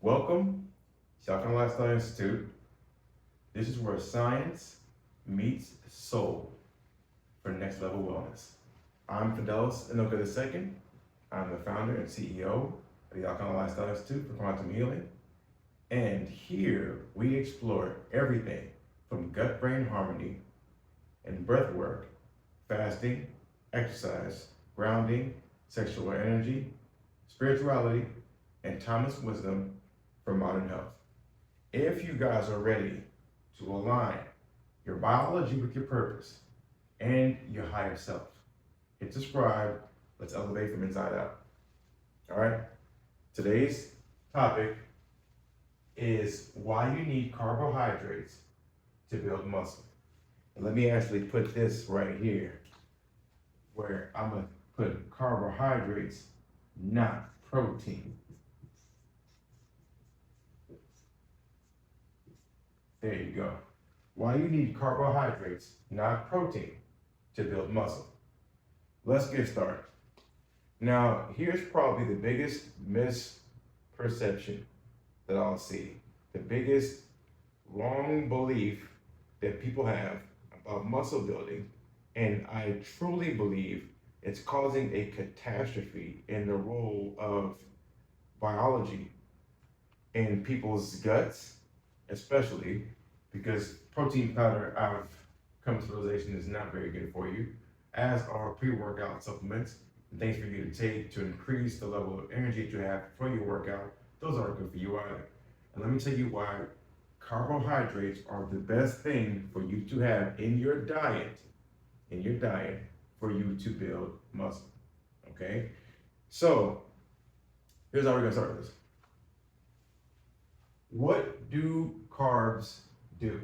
Welcome to Alkalign Lifestyle Institute. This is where science meets soul for next level wellness. I'm Fidelis Inoka II. I'm the founder and CEO of the Alkalign Lifestyle Institute for Quantum Healing. And here we explore everything from gut-brain harmony and breath work, fasting, exercise, grounding, sexual energy, spirituality, and timeless wisdom for modern health. If you guys are ready to align your biology with your purpose and your higher self, hit subscribe. Let's elevate from inside out. All right. Today's topic is why you need carbohydrates to build muscle. And let me actually put this right here where I'm going to put carbohydrates, not protein. There you go. Why you need carbohydrates, not protein, to build muscle. Let's get started. Now, here's probably the biggest misperception that I'll see. The biggest wrong belief that people have about muscle building, and I truly believe it's causing a catastrophe in the role of biology in people's guts, especially because protein powder, I've come to the realization, is not very good for you, as are pre-workout supplements and things for you to take to increase the level of energy that you have for your workout. Those aren't good for you either. And let me tell you why carbohydrates are the best thing for you to have in your diet, for you to build muscle. Okay? So here's how we're gonna start this. What do carbs do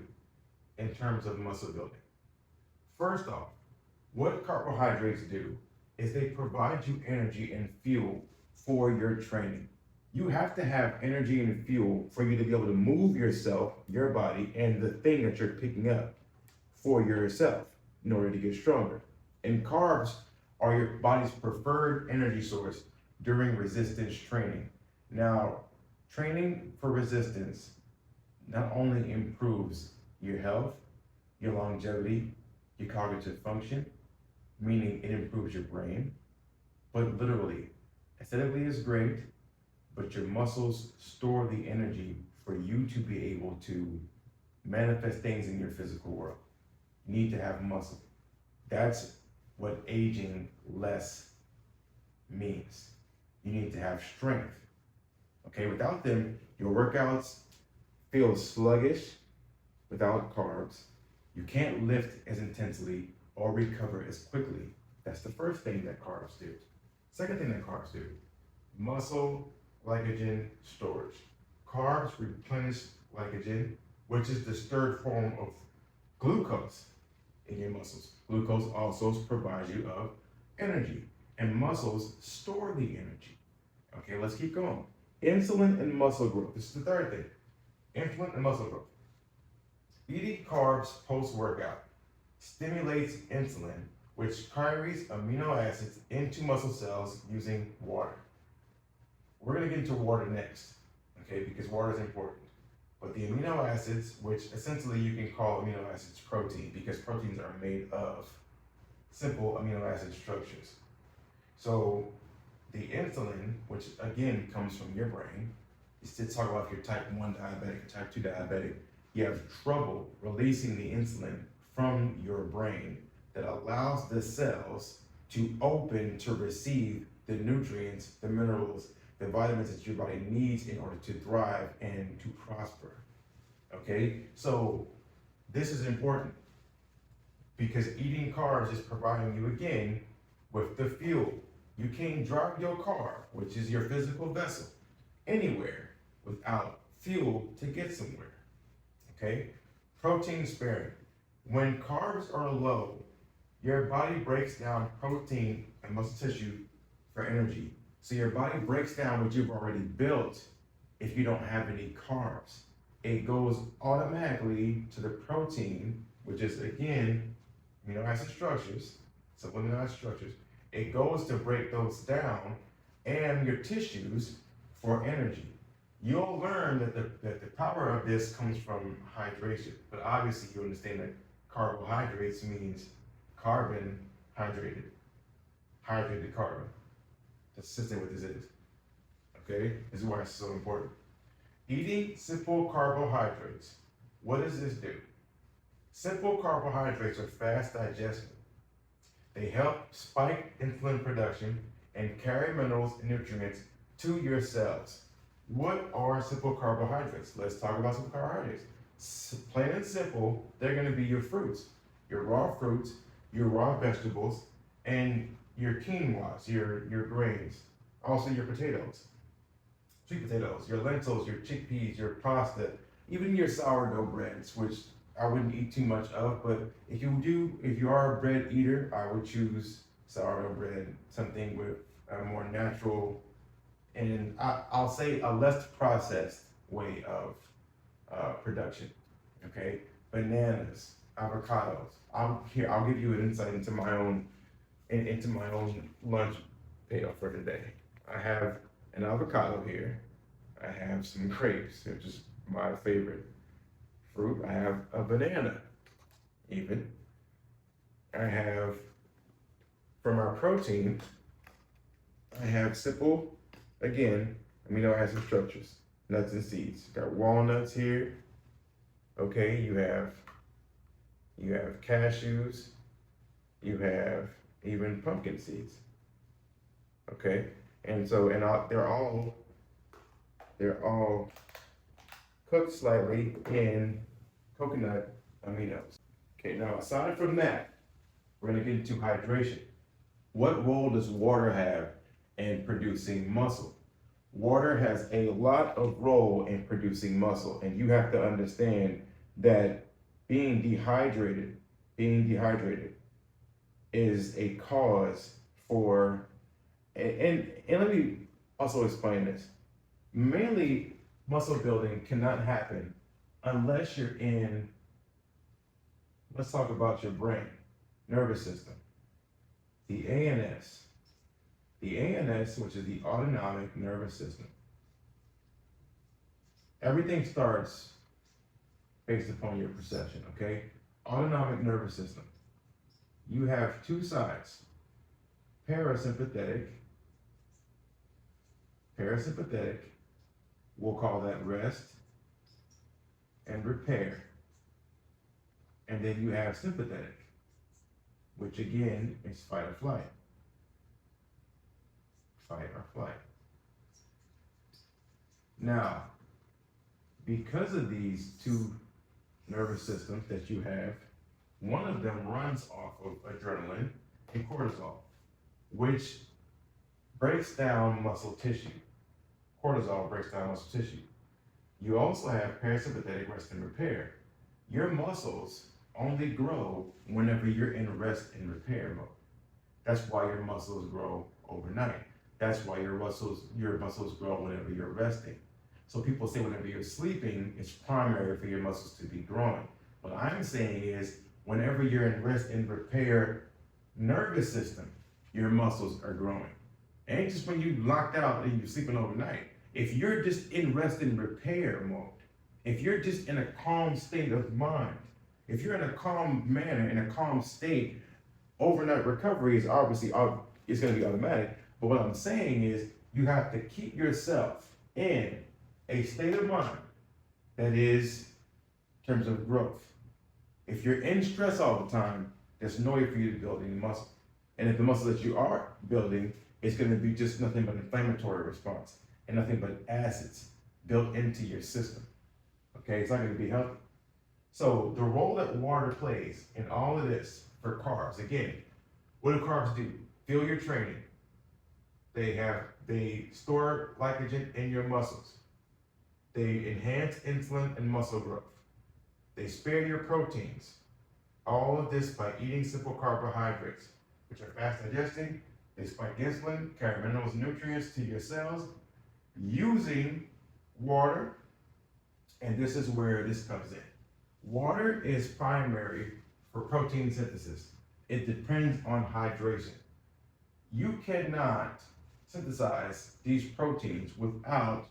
in terms of muscle building? First off, what carbohydrates do is they provide you energy and fuel for your training. You have to have energy and fuel for you to be able to move yourself, your body, and the thing that you're picking up for yourself in order to get stronger. And carbs are your body's preferred energy source during resistance training. Now, training for resistance not only improves your health, your longevity, your cognitive function, meaning it improves your brain, but literally, aesthetically is great, but your muscles store the energy for you to be able to manifest things in your physical world. You need to have muscle. That's what aging less means. You need to have strength. Okay, without them, your workouts feel sluggish without carbs. You can't lift as intensely or recover as quickly. That's the first thing that carbs do. Second thing that carbs do, muscle glycogen storage. Carbs replenish glycogen, which is the stored form of glucose in your muscles. Glucose also provides you of energy, and muscles store the energy. Okay, let's keep going. Insulin and muscle growth. This is the third thing. Insulin and muscle growth. Eating carbs post-workout stimulates insulin, which carries amino acids into muscle cells using water. We're going to get into water next, okay, because water is important. But the amino acids, which essentially you can call amino acids protein, because proteins are made of simple amino acid structures. So the insulin, which again comes from your brain, is to talk about if you're type 1 diabetic or type 2 diabetic, you have trouble releasing the insulin from your brain that allows the cells to open to receive the nutrients, the minerals, the vitamins that your body needs in order to thrive and to prosper. Okay, so this is important because eating carbs is providing you again with the fuel. You can't drive your car, which is your physical vessel, anywhere without fuel to get somewhere. Okay, protein sparing. When carbs are low, your body breaks down protein and muscle tissue for energy. So your body breaks down what you've already built if you don't have any carbs. It goes automatically to the protein, which is again, amino acid structures, supplemental acid structures. It goes to break those down and your tissues for energy. you'll learn that the power of this comes from hydration. But obviously, you understand that carbohydrates means carbon hydrated, hydrated carbon. That's essentially what this is. Okay? This is why it's so important. Eating simple carbohydrates. What does this do? Simple carbohydrates are fast digested. They help spike insulin production and carry minerals and nutrients to your cells. What are simple carbohydrates? Let's talk about simple carbohydrates. Plain and simple, they're going to be your fruits, your raw fruits, your raw vegetables, and your quinoas, your grains, also your potatoes, sweet potatoes, your lentils, your chickpeas, your pasta, even your sourdough breads, which I wouldn't eat too much of, but if you are a bread eater, I would choose sourdough bread, something with a more natural, and I'll say a less processed way of production. Okay, bananas, avocados. I'll give you an insight into my own lunch payoff for today. I have an avocado here. I have some grapes, which is my favorite fruit. I have a banana, even. I have, from our protein, I have simple, again, amino acid structures, nuts and seeds. Got walnuts here. Okay, you have cashews. You have even pumpkin seeds. Okay, and so they're all cooked slightly in coconut aminos. Okay, now aside from that, we're gonna get into hydration. What role does water have in producing muscle? Water has a lot of role in producing muscle, and you have to understand that being dehydrated is a cause for, and let me also explain this. Mainly, muscle building cannot happen unless you're in, let's talk about your brain, nervous system, the ANS. The ANS, which is the autonomic nervous system. Everything starts based upon your perception, okay? Autonomic nervous system. You have two sides. Parasympathetic, we'll call that rest and repair. And then you have sympathetic, which again is fight or flight. Fight or flight. Now, because of these two nervous systems that you have, one of them runs off of adrenaline and cortisol, which breaks down muscle tissue. Cortisol breaks down muscle tissue. You also have parasympathetic rest and repair. Your muscles only grow whenever you're in rest and repair mode. That's why your muscles grow overnight. That's why your muscles grow whenever you're resting. So people say whenever you're sleeping, it's primary for your muscles to be growing. What I'm saying is whenever you're in rest and repair nervous system, your muscles are growing. It ain't just when you locked out and you're sleeping overnight. If you're just in rest and repair mode, if you're just in a calm state of mind, if you're in a calm manner, in a calm state, overnight recovery is obviously, it's going to be automatic. But what I'm saying is you have to keep yourself in a state of mind that is in terms of growth. If you're in stress all the time, there's no way for you to build any muscle. And if the muscle that you are building is going to be just nothing but an inflammatory response and nothing but acids built into your system, okay, it's not going to be healthy. So the role that water plays in all of this for carbs, again, what do carbs do? Fuel your training. They store glycogen in your muscles. They enhance insulin and muscle growth. They spare your proteins. All of this by eating simple carbohydrates, which are fast digesting. They spike insulin, carry minerals and nutrients to your cells using water. And this is where this comes in. Water is primary for protein synthesis. It depends on hydration. You cannot synthesize these proteins without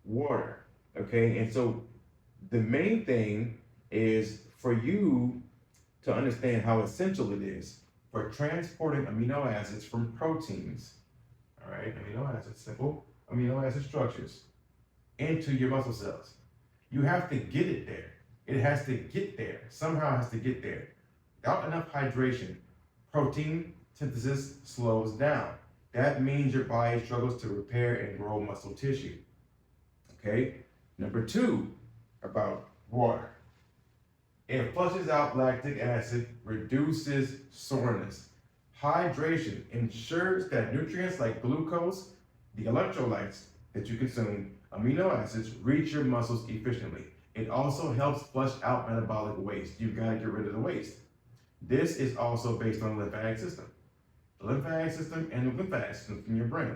water. Okay, and so the main thing is for you to understand how essential it is for transporting amino acids from proteins, all right, amino acids, simple amino acid structures, into your muscle cells. You have to get it there. It has to get there. Somehow it has to get there. Without enough hydration, protein synthesis slows down. That means your body struggles to repair and grow muscle tissue. Okay? Number two about water. It flushes out lactic acid, reduces soreness. Hydration ensures that nutrients like glucose, the electrolytes that you consume, amino acids, reach your muscles efficiently. It also helps flush out metabolic waste. You've got to get rid of the waste. This is also based on the lymphatic system. The lymphatic system and the lymphatic system in your brain.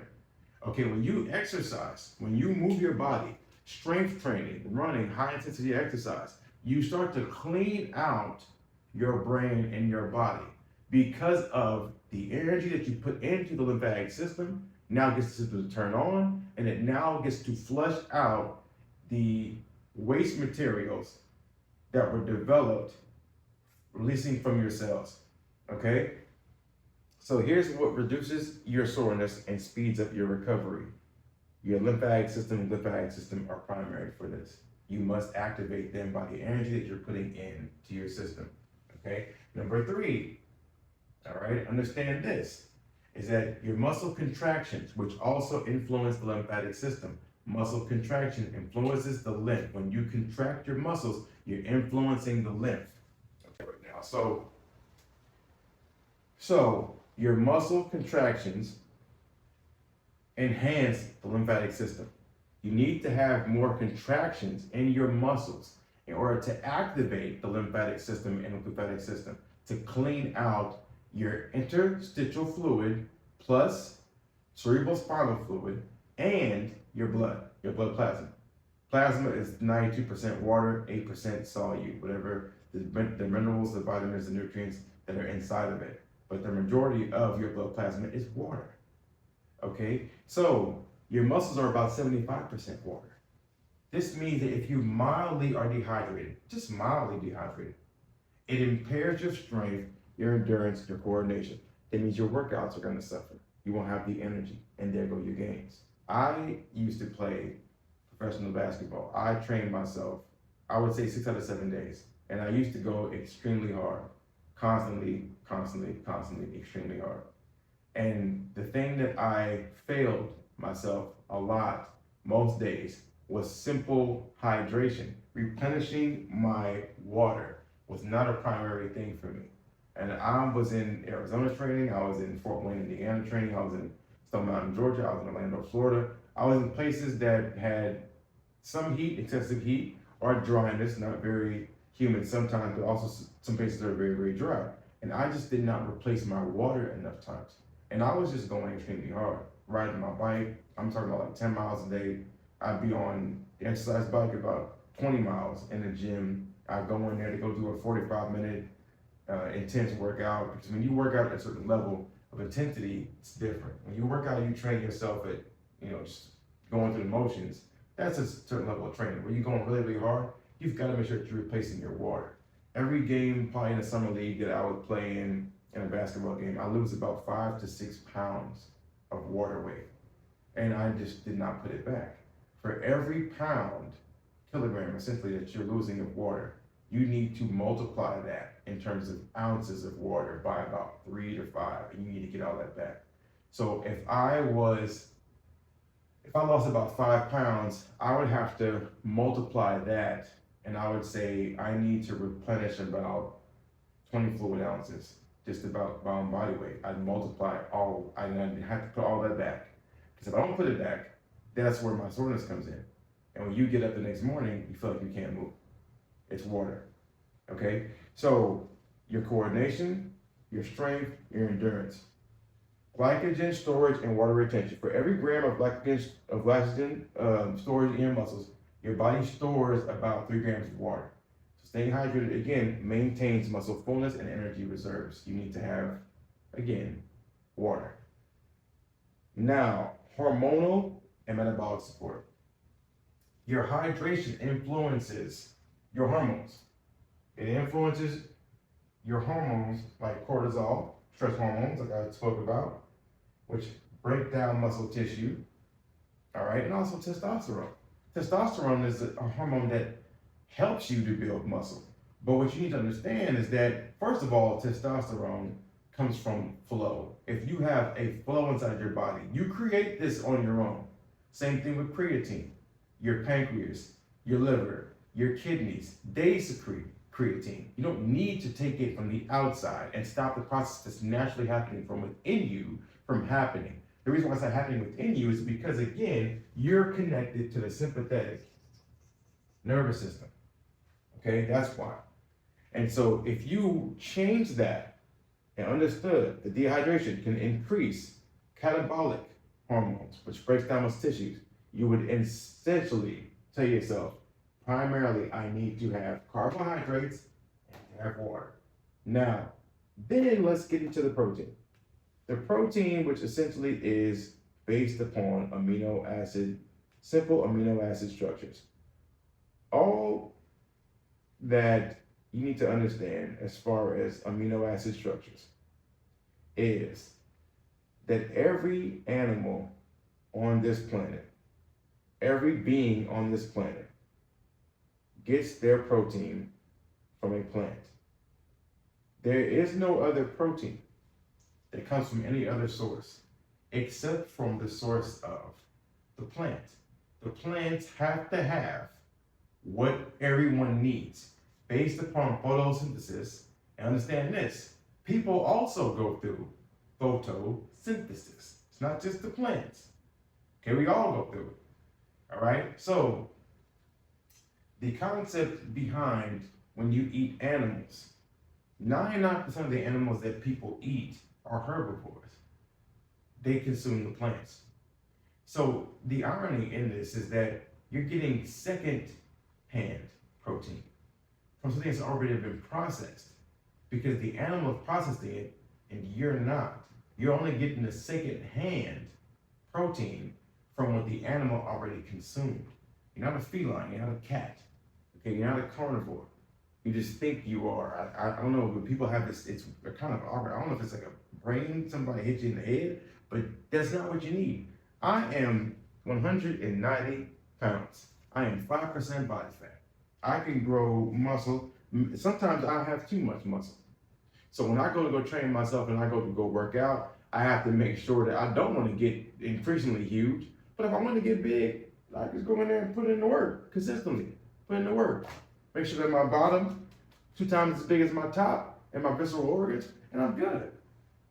Okay, when you exercise, when you move your body, strength training, running, high intensity exercise, you start to clean out your brain and your body because of the energy that you put into the lymphatic system now gets to turn on, and it now gets to flush out the waste materials that were developed releasing from your cells. Okay? So here's what reduces your soreness and speeds up your recovery. Your lymphatic system and lymphatic system are primary for this. You must activate them by the energy that you're putting into your system. Okay? Number three, all right, understand this, is that your muscle contractions, which also influence the lymphatic system. Muscle contraction influences the lymph. When you contract your muscles, you're influencing the lymph. Okay, right now. So your muscle contractions enhance the lymphatic system. You need to have more contractions in your muscles in order to activate the lymphatic system and the lymphatic system to clean out your interstitial fluid plus cerebrospinal fluid and your blood plasma. Plasma is 92% water, 8% solute, whatever the minerals, the vitamins, the nutrients that are inside of it. But the majority of your blood plasma is water. Okay, so your muscles are about 75% water. This means that if you mildly are dehydrated, just mildly dehydrated, it impairs your strength, your endurance, your coordination. That means your workouts are going to suffer. You won't have the energy, and there go your gains. I used to play professional basketball. I trained myself, I would say 6 out of 7 days. And I used to go extremely hard, constantly, extremely hard. And the thing that I failed myself a lot, most days, was simple hydration. Replenishing my water was not a primary thing for me. And I was in Arizona training, I was in Fort Wayne, Indiana training, I was in Stone Mountain, Georgia, I was in Orlando, Florida. I was in places that had some heat, excessive heat, or dryness, not very humid sometimes, but also some places that are very, very dry. And I just did not replace my water enough times. And I was just going extremely hard, riding my bike. I'm talking about like 10 miles a day. I'd be on the exercise bike about 20 miles in the gym. I'd go in there to go do a 45-minute intense workout, because when you work out at a certain level of intensity, it's different. When you work out, you train yourself at, just going through the motions. That's a certain level of training. When you're going really, really hard, you've got to make sure that you're replacing your water. Every game, probably in the summer league that I would play in a basketball game, I lose about 5 to 6 pounds of water weight. And I just did not put it back. For every kilogram essentially that you're losing of water, you need to multiply that in terms of ounces of water by about 3 to 5, and you need to get all that back. So if I lost about 5 pounds, I would have to multiply that, and I would say I need to replenish about 20 fluid ounces, just about my own body weight. I'd multiply I'd have to put all that back. Because if I don't put it back, that's where my soreness comes in. And when you get up the next morning, you feel like you can't move. It's water, okay? So your coordination, your strength, your endurance. Glycogen storage and water retention. For every gram of glycogen storage in your muscles, your body stores about 3 grams of water. So staying hydrated, again, maintains muscle fullness and energy reserves. You need to have, again, water. Now, hormonal and metabolic support. Your hydration influences your hormones. It influences your hormones like cortisol, stress hormones, like I spoke about, which break down muscle tissue, all right, and also testosterone. Testosterone is a hormone that helps you to build muscle. But what you need to understand is that, first of all, testosterone comes from flow. If you have a flow inside your body, you create this on your own. Same thing with creatine. Your pancreas, your liver, your kidneys, they secrete creatine. You don't need to take it from the outside and stop the process that's naturally happening from within you from happening. The reason why it's not happening within you is because, again, you're connected to the sympathetic nervous system. Okay, that's why. And so if you change that and understood that dehydration can increase catabolic hormones, which breaks down most tissues, you would essentially tell yourself, primarily, I need to have carbohydrates and have water. Now, then let's get into the protein. The protein, which essentially is based upon simple amino acid structures. All that you need to understand as far as amino acid structures is that every animal on this planet, every being on this planet gets their protein from a plant. There is no other protein that comes from any other source except from the source of the plant. The plants have to have what everyone needs based upon photosynthesis. And understand this, people also go through photosynthesis. It's not just the plants. Okay, we all go through it. All right, so the concept behind when you eat animals, 99% of the animals that people eat are herbivores. They consume the plants. So the irony in this is that you're getting second-hand protein from something that's already been processed, because the animal is processing it and you're not. You're only getting the second-hand protein from what the animal already consumed. You're not a feline, you're not a cat, okay? You're not a carnivore. You just think you are. I don't know, but people have this, it's kind of awkward. I don't know if it's like a brain, somebody hit you in the head, but that's not what you need. I am 190 pounds. I am 5% body fat. I can grow muscle. Sometimes I have too much muscle. So when I go train myself and I go work out, I have to make sure that I don't want to get increasingly huge. But if I want to get big, I just go in there and put in the work consistently. Put in the work. Make sure that my bottom 2 times as big as my top and my visceral organs, and I'm good.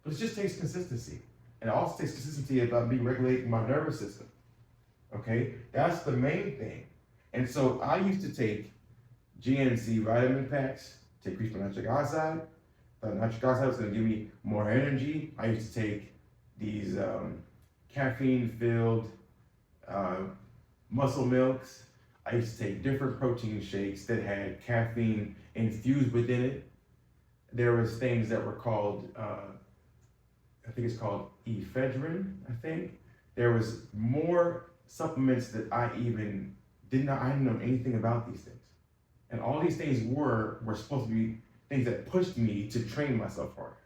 But it just takes consistency. And it also takes consistency about me regulating my nervous system. Okay? That's the main thing. And so I used to take GNC vitamin packs to increase my nitric oxide. The nitric oxide was going to give me more energy. I used to take these caffeine-filled muscle milks. I used to take different protein shakes that had caffeine infused within it. There was things that were called, I think it's called ephedrine, I think. There was more supplements that I didn't know anything about these things. And all these things were supposed to be things that pushed me to train myself harder.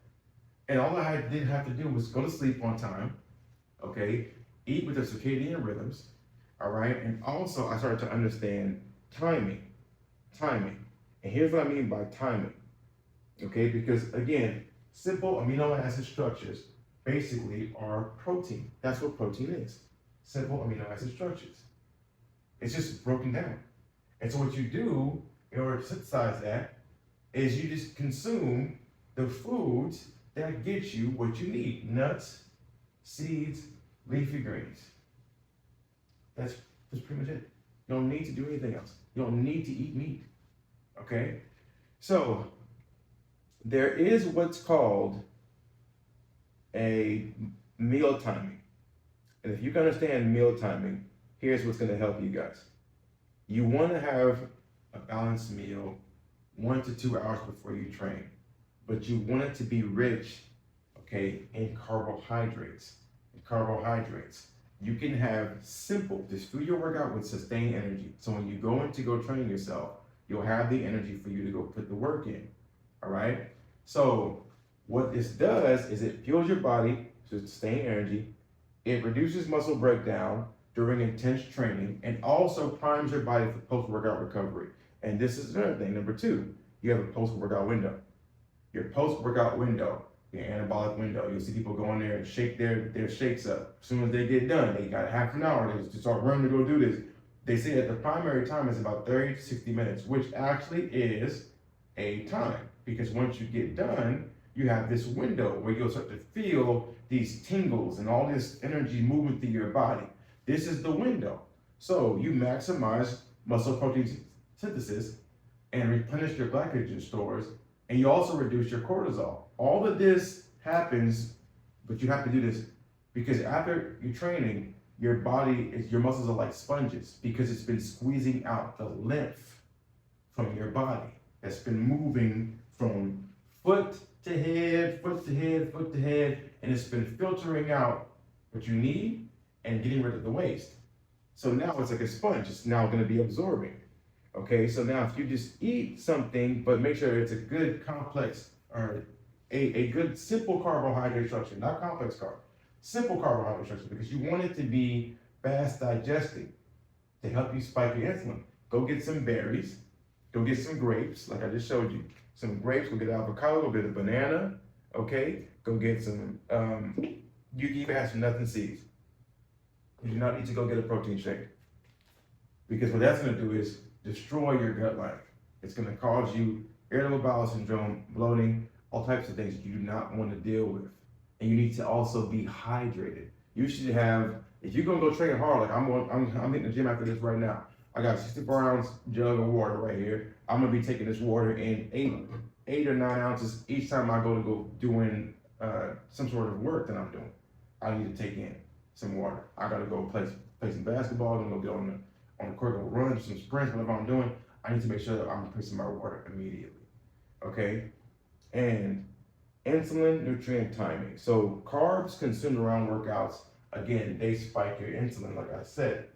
And all I didn't have to do was go to sleep on time, okay, eat with the circadian rhythms, all right? And also I started to understand timing. And here's what I mean by timing, okay? Because again, simple amino acid structures basically are protein. That's what protein is, simple amino acid structures. It's just broken down. And so what you do in order to synthesize that is you just consume the foods that get you what you need: nuts, seeds, leafy greens. That's pretty much it. You don't need to do anything else. You don't need to eat meat, okay? So there is what's called a meal timing. And if you can understand meal timing, here's what's gonna help you guys. You wanna have a balanced meal 1 to 2 hours before you train, but you want it to be rich, okay, in carbohydrates. you can have simple, just do your workout with sustained energy. So when you go in to go train yourself, you'll have the energy for you to go put the work in. All right. So what this does is it fuels your body to sustain energy. It reduces muscle breakdown during intense training and also primes your body for post-workout recovery. And this is another thing. Number two, you have a post-workout window. Your post-workout window, your anabolic window. You'll see people go in there and shake their shakes up. As soon as they get done, they got half an hour. They just start running to go do this. They say that the primary time is about 30 to 60 minutes, which actually is a time. Because once you get done, you have this window where you'll start to feel these tingles and all this energy moving through your body. This is the window. So you maximize muscle protein synthesis and replenish your glycogen stores, and you also reduce your cortisol. All of this happens, but you have to do this because after your training, your muscles are like sponges because it's been squeezing out the lymph from your body that's been moving from foot to head, foot to head, foot to head, and it's been filtering out what you need and getting rid of the waste. So now it's like a sponge, it's now gonna be absorbing. Okay, so now if you just eat something, but make sure it's a good complex or a good simple carbohydrate structure, not complex carb, simple carbohydrate structure, because you want it to be fast digesting to help you spike your insulin. Go get some berries, go get some grapes, like I just showed you. Some grapes, go get avocado, go get a banana, okay? Go get some, you can even have some nuts and seeds. You do not need to go get a protein shake. Because what that's gonna do is destroy your gut life. It's gonna cause you irritable bowel syndrome, bloating, all types of things you do not wanna deal with. And you need to also be hydrated. You should have, if you're gonna go train hard, like I'm hitting the gym after this right now. I got a 64-ounce jug of water right here. I'm gonna be taking this water in 8 or 9 ounces each time I go doing some sort of work that I'm doing. I need to take in some water. I gotta go play some basketball. I'm gonna go get on the court, go run some sprints, whatever I'm doing. I need to make sure that I'm increasing my water immediately. Okay, and insulin nutrient timing. So carbs consumed around workouts, again, they spike your insulin, like I said.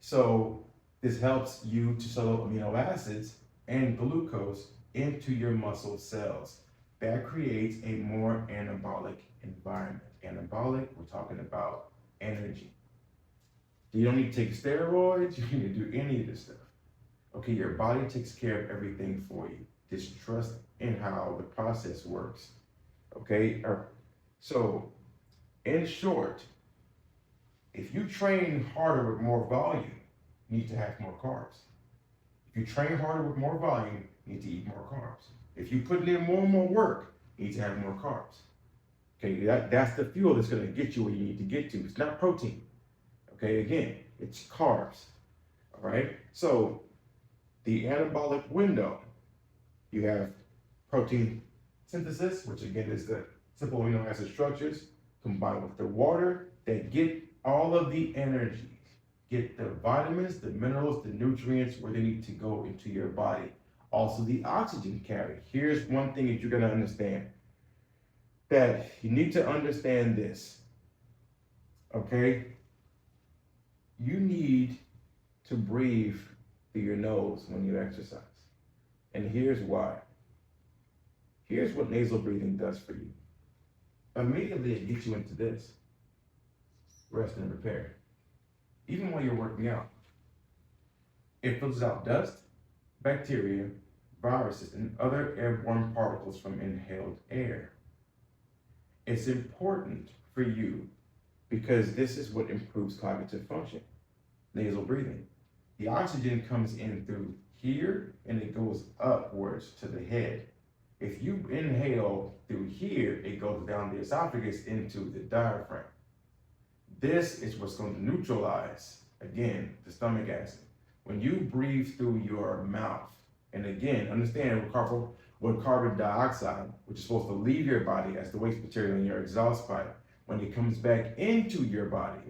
So this helps you to settle amino acids and glucose into your muscle cells. That creates a more anabolic environment. Anabolic, we're talking about energy. You don't need to take steroids, you don't need to do any of this stuff. Okay, your body takes care of everything for you. Just trust in how the process works. Okay, so in short, if you train harder with more volume, you need to have more carbs. If you train harder with more volume, you need to eat more carbs. If you put in more and more work, you need to have more carbs. Okay, that's the fuel that's gonna get you where you need to get to. It's not protein. Okay, again, it's carbs. All right, so the anabolic window, you have protein synthesis, which again is the simple amino acid structures combined with the water that get all of the energy. Get the vitamins, the minerals, the nutrients where they need to go into your body. Also the oxygen carry. Here's one thing that you're gonna understand. That you need to understand this, okay? You need to breathe through your nose when you exercise. And here's why. Here's what nasal breathing does for you. Immediately it gets you into this. Rest and repair. Even while you're working out. It filters out dust, bacteria, viruses, and other airborne particles from inhaled air. It's important for you because this is what improves cognitive function, nasal breathing. The oxygen comes in through here and it goes upwards to the head. If you inhale through here, it goes down the esophagus into the diaphragm. This is what's going to neutralize, again, the stomach acid. When you breathe through your mouth, and again, understand what carbon dioxide, which is supposed to leave your body as the waste material in your exhaust pipe, when it comes back into your body,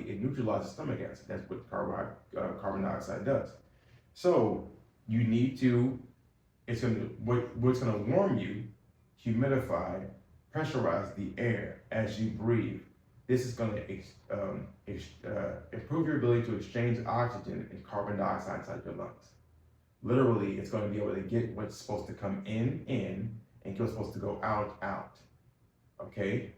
it neutralizes stomach acid. That's what carbon dioxide does. So you need to, what's gonna warm you, humidify, pressurize the air as you breathe. this is going to improve your ability to exchange oxygen and carbon dioxide inside your lungs. Literally, it's going to be able to get what's supposed to come in, and what's supposed to go out. Okay?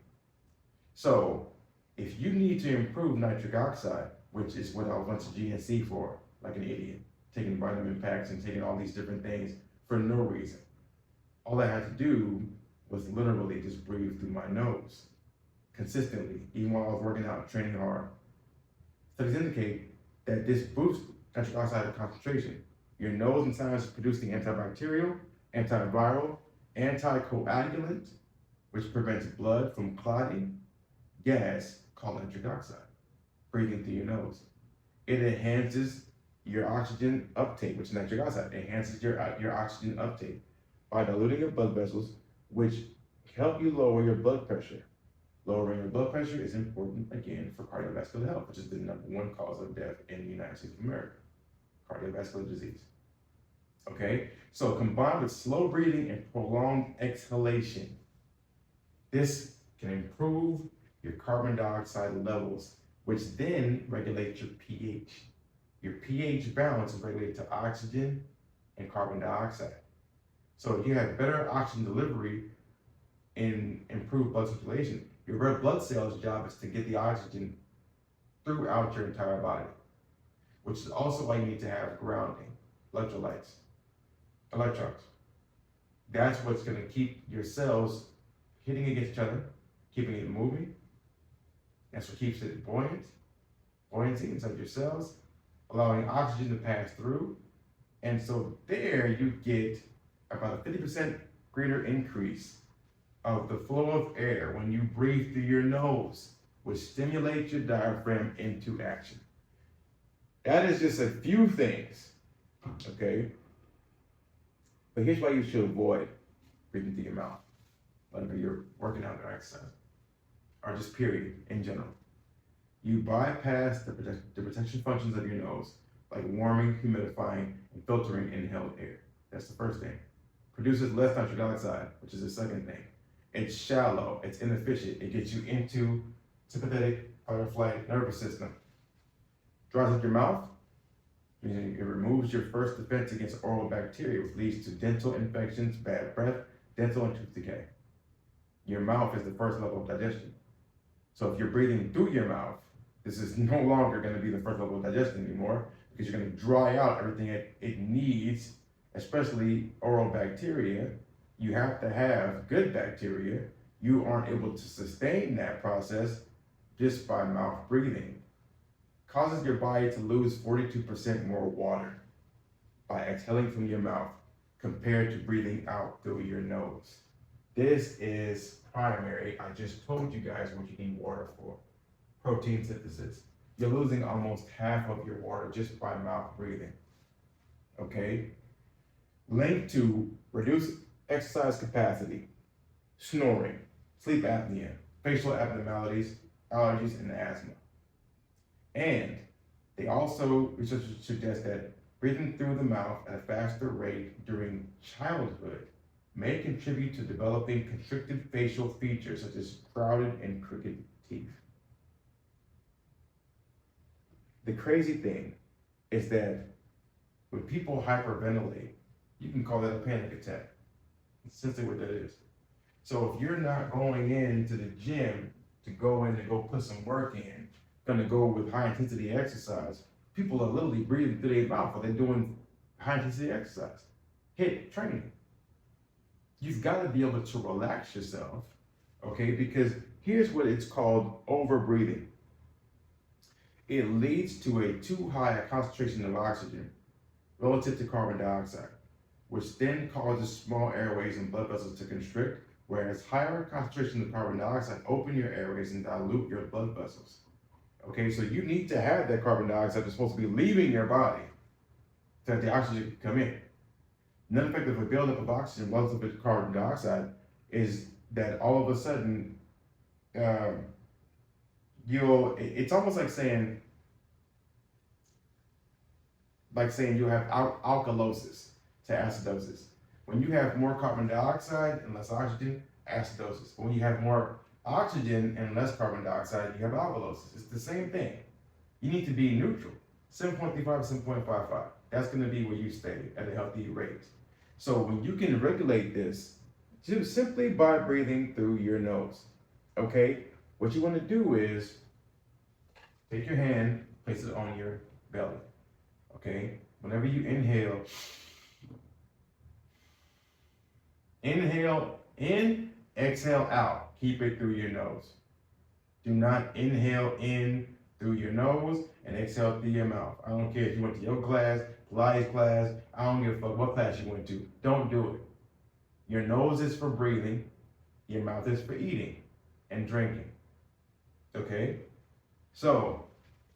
So, if you need to improve nitric oxide, which is what I went to GNC for, like an idiot, taking vitamin packs and taking all these different things for no reason. All I had to do was literally just breathe through my nose consistently, even while I was working out, training hard. Studies indicate that this boosts nitric oxide concentration. Your nose and sinus is producing antibacterial, antiviral, anticoagulant, which prevents blood from clotting, gas called nitric oxide, breathing through your nose. It enhances your oxygen uptake, which is nitric oxide, enhances your oxygen uptake by diluting your blood vessels, which help you lower your blood pressure. Lowering your blood pressure is important, again, for cardiovascular health, which is the #1 cause of death in the United States of America, cardiovascular disease. Okay, so combined with slow breathing and prolonged exhalation, this can improve your carbon dioxide levels, which then regulates your pH. Your pH balance is regulated to oxygen and carbon dioxide. So if you have better oxygen delivery and improved blood circulation, your red blood cells' job is to get the oxygen throughout your entire body, which is also why you need to have grounding, electrolytes, electrons. That's what's going to keep your cells hitting against each other, keeping it moving. That's what keeps it buoyancy inside your cells, allowing oxygen to pass through. And so there you get about a 50% greater increase of the flow of air when you breathe through your nose, which stimulates your diaphragm into action. That is just a few things, okay? But here's why you should avoid breathing through your mouth whenever you're working out or exercising, or just period in general. You bypass the protection functions of your nose, like warming, humidifying, and filtering inhaled air. That's the first thing. Produces less nitric oxide, which is the second thing. It's shallow, it's inefficient, it gets you into sympathetic fight or flight nervous system. Dries up your mouth, meaning it removes your first defense against oral bacteria, which leads to dental infections, bad breath, dental and tooth decay. Your mouth is the first level of digestion. So if you're breathing through your mouth, this is no longer going to be the first level of digestion anymore, because you're going to dry out everything it needs, especially oral bacteria. You have to have good bacteria. You aren't able to sustain that process just by mouth breathing. Causes your body to lose 42% more water by exhaling from your mouth compared to breathing out through your nose. This is primary. I just told you guys what you need water for. Protein synthesis. You're losing almost half of your water just by mouth breathing. Okay? Linked to reduced exercise capacity, snoring, sleep apnea, facial abnormalities, allergies, and asthma. And they also, researchers suggest that breathing through the mouth at a faster rate during childhood may contribute to developing constricted facial features such as crowded and crooked teeth. The crazy thing is that when people hyperventilate, you can call that a panic attack. It's essentially what that is. So if you're not going into the gym to go in and go put some work in, gonna go with high intensity exercise, people are literally breathing through their mouth while they're doing high intensity exercise, HIIT training. You've got to be able to relax yourself, okay? Because here's what it's called: over breathing. It leads to a too high a concentration of oxygen relative to carbon dioxide, which then causes small airways and blood vessels to constrict, whereas higher concentrations of carbon dioxide open your airways and dilute your blood vessels. Okay, so you need to have that carbon dioxide that's supposed to be leaving your body so that the oxygen can come in. Another effect of a buildup of oxygen relative to carbon dioxide is that all of a sudden, it's almost like saying you'll have alkalosis to acidosis. When you have more carbon dioxide and less oxygen, acidosis. But when you have more oxygen and less carbon dioxide, you have alkalosis. It's the same thing. You need to be neutral. 7.35 to 7.55. That's going to be where you stay at a healthy rate. So when you can regulate this, just simply by breathing through your nose, okay? What you want to do is take your hand, place it on your belly, okay? Whenever you inhale in, exhale out. Keep it through your nose. Do not inhale in through your nose and exhale through your mouth. I don't care if you went to yoga class, Pilates class, I don't give a fuck what class you went to. Don't do it. Your nose is for breathing, your mouth is for eating and drinking. Okay? So,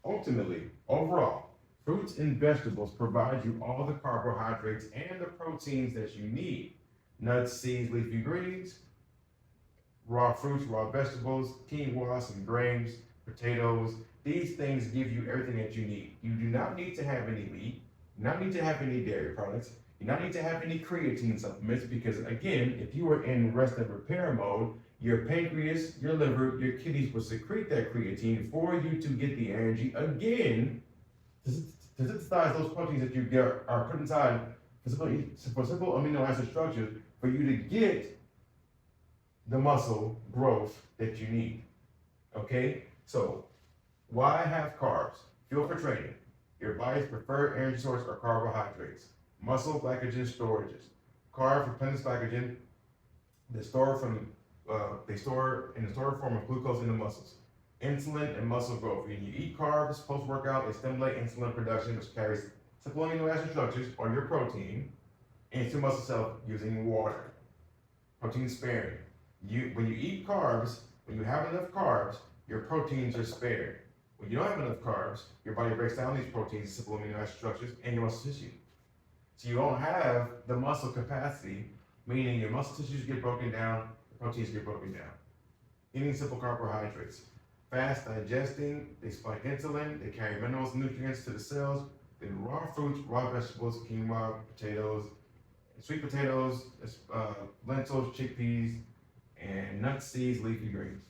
ultimately, overall, fruits and vegetables provide you all the carbohydrates and the proteins that you need. Nuts, seeds, leafy greens, raw fruits, raw vegetables, quinoa, some grains, potatoes. These things give you everything that you need. You do not need to have any meat. You do not need to have any dairy products. You do not need to have any creatine supplements because, again, if you are in rest and repair mode, your pancreas, your liver, your kidneys will secrete that creatine for you to get the energy again to synthesize those proteins that you get are put inside for simple amino acid structures for you to get the muscle growth that you need. Okay? So, why have carbs? Fuel for training. Your body's preferred energy source are carbohydrates. Muscle glycogen storages. Carbs replenish glycogen. They store in the stored form of glucose in the muscles. Insulin and muscle growth. When you eat carbs post-workout, it stimulates insulin production, which carries simple amino acid structures or your protein into muscle cells using water. Protein sparing. When you eat carbs, when you have enough carbs, your proteins are spared. When you don't have enough carbs, your body breaks down these proteins, simple amino acid structures, and your muscle tissue. So you don't have the muscle capacity, meaning your muscle tissues get broken down, the proteins get broken down. Eating simple carbohydrates. Fast digesting, they spike insulin, they carry minerals and nutrients to the cells. Then raw fruits, raw vegetables, quinoa, potatoes, sweet potatoes, lentils, chickpeas, and nuts, seeds, leafy greens.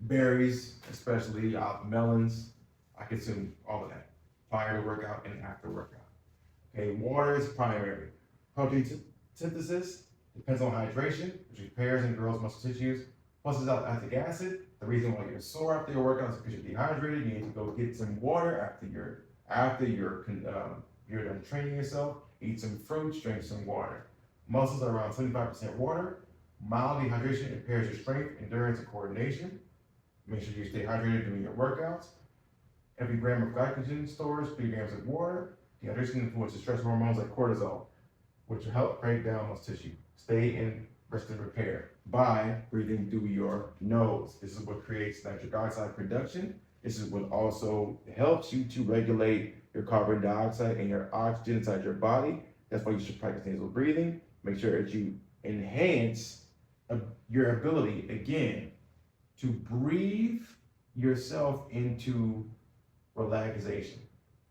Berries, especially melons, I consume all of that prior to workout and after workout. Okay, water is primary. Protein synthesis depends on hydration, which repairs and grows muscle tissues. Plus, lactic acid. The reason why you're sore after your workout is because you're dehydrated. You need to go get some water after you're done training yourself. Eat some fruits, drink some water. Muscles are around 75% water. Mild dehydration impairs your strength, endurance, and coordination. Make sure you stay hydrated during your workouts. Every gram of glycogen stores 3 grams of water. Dehydration influences stress hormones like cortisol, which will help break down muscle tissue. Stay in rest and repair by breathing through your nose. This is what creates nitric oxide production. This is what also helps you to regulate your carbon dioxide and your oxygen inside your body. That's why you should practice nasal breathing. Make sure that you enhance your ability, again, to breathe yourself into relaxation,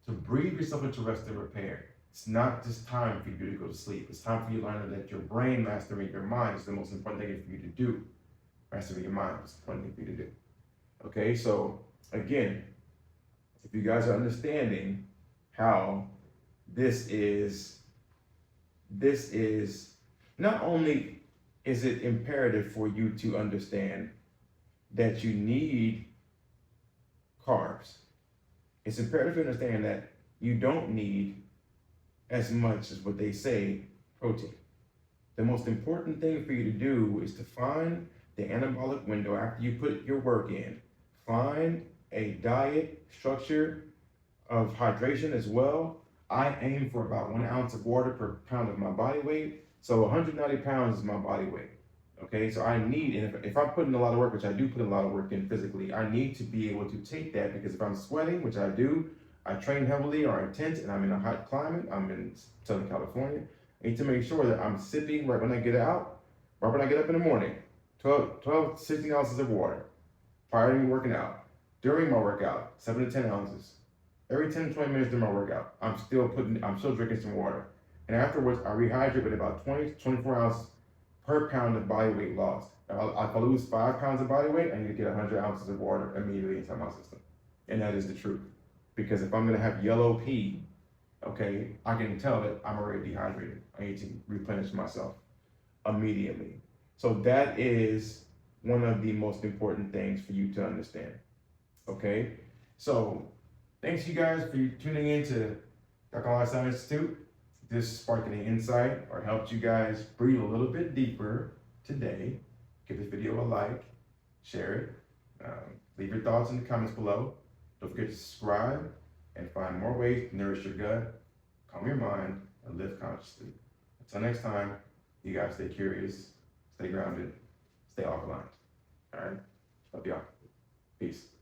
to breathe yourself into rest and repair. It's not just time for you to go to sleep. It's time for you to learn that your brain mastering your mind is the most important thing for you to do. Mastering your mind is the important thing for you to do. Okay, so again, if you guys are understanding how this is not only is it imperative for you to understand that you need carbs, it's imperative to understand that you don't need as much as what they say protein. The most important thing for you to do is to find the anabolic window after you put your work in. Find a diet structure of hydration as well. I aim for about 1 ounce of water per pound of my body weight. So 190 pounds is my body weight. Okay, so I need, and if I'm putting a lot of work, which I do put a lot of work in physically, I need to be able to take that, because if I'm sweating, which I do, I train heavily or intense, and I'm in a hot climate, I'm in Southern California, I need to make sure that I'm sipping right when I get out, right when I get up in the morning, 12 to 16 ounces of water prior to me working out. During my workout, 7 to 10 ounces. Every 10 to 20 minutes during my workout, I'm still drinking some water. And afterwards, I rehydrate with about 20 to 24 ounces per pound of body weight lost. If I lose 5 pounds of body weight, I need to get 100 ounces of water immediately inside my system. And that is the truth. Because if I'm gonna have yellow pee, okay, I can tell that I'm already dehydrated. I need to replenish myself immediately. So that is one of the most important things for you to understand, okay? So thanks you guys for tuning in to Alkalign Lifestyle Institute. If this sparked any insight or helped you guys breathe a little bit deeper today, give this video a like, share it, leave your thoughts in the comments below. Don't forget to subscribe and find more ways to nourish your gut, calm your mind, and live consciously. Until next time, you guys stay curious, stay grounded, stay alkaline. All right? Love y'all. Peace.